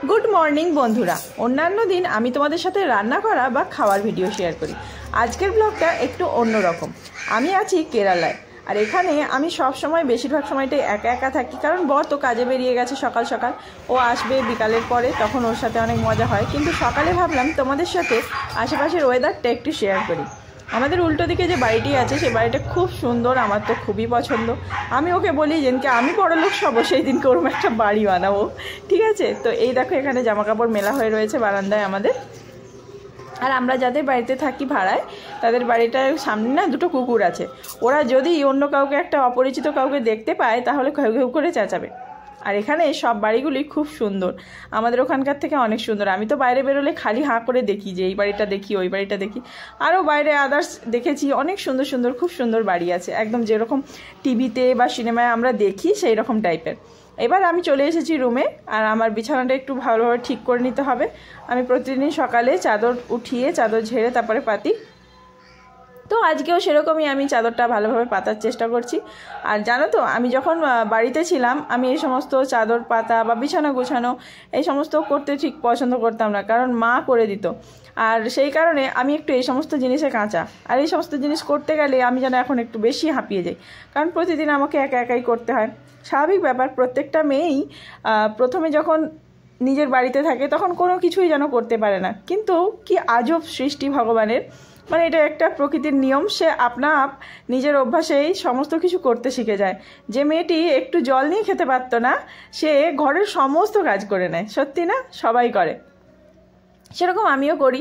Good morning বন্ধুরা। অন্যান্য দিন আমি তোমাদের সাথে রান্না করা বা খাওয়ার ভিডিও শেয়ার করি। আজকের ব্লগটা একটু অন্যরকম। আমি আছি কেরালায়, আর এখানে আমি সব সময় বেশিরভাগ সময়টাই একা একা থাকি, কারণ বর তো কাজে বেরিয়ে গেছে সকাল সকাল। ও আসবে বিকালের পরে, তখন ওর সাথে অনেক মজা হয়। কিন্তু সকালে ভাবলাম তোমাদের সাথে আশেপাশের ওয়েদারটা একটু শেয়ার করি। আমাদের উল্টো দিকে যে বাড়িটি আছে সেই বাড়িটা খুব সুন্দর, আমার তো খুবই পছন্দ। আমি ওকে বলি যেদিনকে আমি বড়লোক সব সেই দিনকে ওরকম একটা বাড়ি বানাবো, ঠিক আছে? তো এই দেখো এখানে জামাকাপড় মেলা হয়ে রয়েছে বারান্দায় আমাদের। আর আমরা যাদের বাড়িতে থাকি ভাড়ায়, তাদের বাড়িটার সামনে না দুটো কুকুর আছে। ওরা যদি অন্য কাউকে, একটা অপরিচিত কাউকে দেখতে পায়, তাহলে ঘেউ ঘেউ করে চেঁচাবে। আর এখানে সব বাড়িগুলি খুব সুন্দর, আমাদের ওখানকার থেকে অনেক সুন্দর। আমি তো বাইরে বেরোলে খালি হাঁ করে দেখি যে এই বাড়িটা দেখি, ওই বাড়িটা দেখি। আরও বাইরে আদার্স দেখেছি, অনেক সুন্দর সুন্দর, খুব সুন্দর বাড়ি আছে, একদম যেরকম টিভিতে বা সিনেমায় আমরা দেখি সেই রকম টাইপের। এবার আমি চলে এসেছি রুমে, আর আমার বিছানাটা একটু ভালোভাবে ঠিক করে নিতে হবে। আমি প্রতিদিন সকালে চাদর উঠিয়ে, চাদর ঝেড়ে তারপরে পাতি। তো আজকেও সেরকমই আমি চাদরটা ভালোভাবে পাতার চেষ্টা করছি। আর জানো তো, আমি যখন বাড়িতে ছিলাম, আমি এই সমস্ত চাদর পাতা বা বিছানা গোছানো এই সমস্ত করতে ঠিক পছন্দ করতাম না, কারণ মা করে দিত। আর সেই কারণে আমি একটু এই সমস্ত জিনিসে কাঁচা। আর এই সমস্ত জিনিস করতে গেলে আমি যেন এখন একটু বেশি হাঁপিয়ে যাই, কারণ প্রতিদিন আমাকে একা একাই করতে হয়। স্বাভাবিক ব্যাপার, প্রত্যেকটা মেয়েই প্রথমে যখন নিজের বাড়িতে থাকে তখন কোনো কিছুই যেন করতে পারে না। কিন্তু কি আজব সৃষ্টি ভগবানের, মানে এটা একটা প্রকৃতির নিয়ম। সে আপনা আপ নিজের অভ্যাসেই সমস্ত কিছু করতে শিখে যায়। যে মেয়েটি একটু জল নিয়ে খেতে পারতো না, সে ঘরের সমস্ত কাজ করে নেয়। সত্যি না? সবাই করে, সেরকম আমিও করি।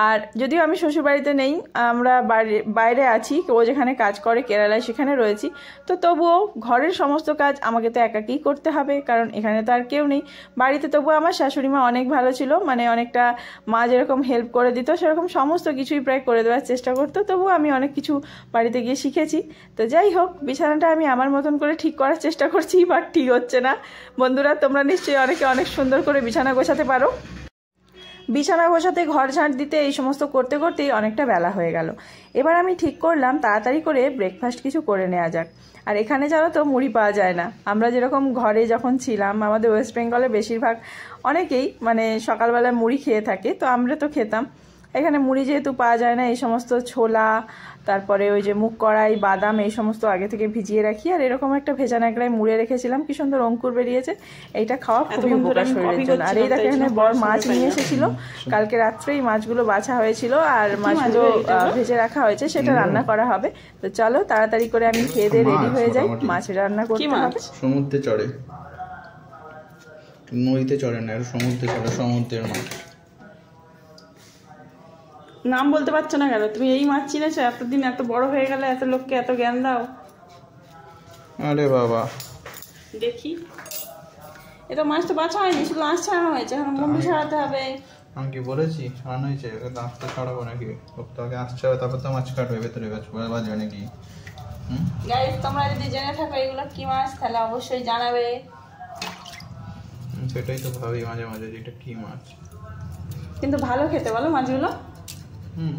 আর যদিও আমি শ্বশুরবাড়িতে নেই, আমরা বাইরে আছি, ও যেখানে কাজ করে কেরালায় সেখানে রয়েছি, তো তবুও ঘরের সমস্ত কাজ আমাকে তো একাকেই করতে হবে, কারণ এখানে তো আর কেউ নেই। বাড়িতে তবুও আমার শাশুড়ি মা অনেক ভালো ছিল, মানে অনেকটা মা যেরকম হেল্প করে দিত সেরকম সমস্ত কিছুই প্রায় করে দেওয়ার চেষ্টা করতো। তবুও আমি অনেক কিছু বাড়িতে গিয়ে শিখেছি। তো যাই হোক, বিছানাটা আমি আমার মতন করে ঠিক করার চেষ্টা করছি, বাট ঠিক হচ্ছে না। বন্ধুরা, তোমরা নিশ্চয়ই অনেকে অনেক সুন্দর করে বিছানা গোছাতে পারো। বিছানা গোছাতে, ঘর ঝাঁট দিতে, এই সমস্ত করতে করতেই অনেকটা বেলা হয়ে গেল। এবার আমি ঠিক করলাম তাড়াতাড়ি করে ব্রেকফাস্ট কিছু করে নেওয়া যাক। আর এখানে জানো তো, মুড়ি পাওয়া যায় না। আমরা যেরকম ঘরে যখন ছিলাম, আমাদের ওয়েস্ট বেঙ্গলে বেশিরভাগ অনেকেই মানে সকালবেলায় মুড়ি খেয়ে থাকে, তো আমরা তো খেতাম। এখানে মুড়ি যেহেতু পাওয়া যায় না, এই সমস্ত ছোলা, তারপরে ওই যে মুগ কড়াই, বাদাম, এই সমস্ত আগে থেকে ভিজিয়ে রাখি। আর এরকম একটা ভেজা ন্যাকড়ায় মুড়ে রেখেছিলাম, কি সুন্দর অঙ্কুর বেরিয়েছে। এইটা খাওয়া খুবই উপকার শরীরের জন্য। আর এই দেখো, এখানে বর মাছ নিয়ে এসেছিল, কালকে রাত্রে এই মাছগুলো বাছা হয়েছিল, আর মাছগুলো ভেজে রাখা হয়েছে, সেটা রান্না করা হবে। তো চলো তাড়াতাড়ি করে আমি খেয়ে দিয়ে রেডি হয়ে যাই, মাছ রান্না করতে হবে। সমুদ্রে চড়ে, নদীতে চড়ে না, সমুদ্রে চড়ে, সমুদ্রের মাছ। নাম বলতে পারছো না কেন? তুমি এই মাছ চিনেছো? এতদিন এত বড় হয়ে গেলে এত লোককে এত জ্ঞান দাও। আরে বাবা, দেখি, এটা মাছ তো বাছা হয়নি, শুধু আঁশ ছাড়ানো হয়েছে, এখন মুন্ডু ছাড়াতে হবে। আমি কি বলেছি ছাড়ানো হয়েছে? দাঁত তো ছাড়াবো নাকি? আগে আসছে, তারপর তো মাছ কাটবে, ভেতরে বাজবে নাকি? গাইস, তোমরা যদি জেনে থাকো এগুলো কি মাছ, তাহলে অবশ্যই জানাবে। সেটাই তো ভাবি মাঝে মাঝে, এটা কি মাছ। কিন্তু ভালো খেতে, বলো মাছগুলো।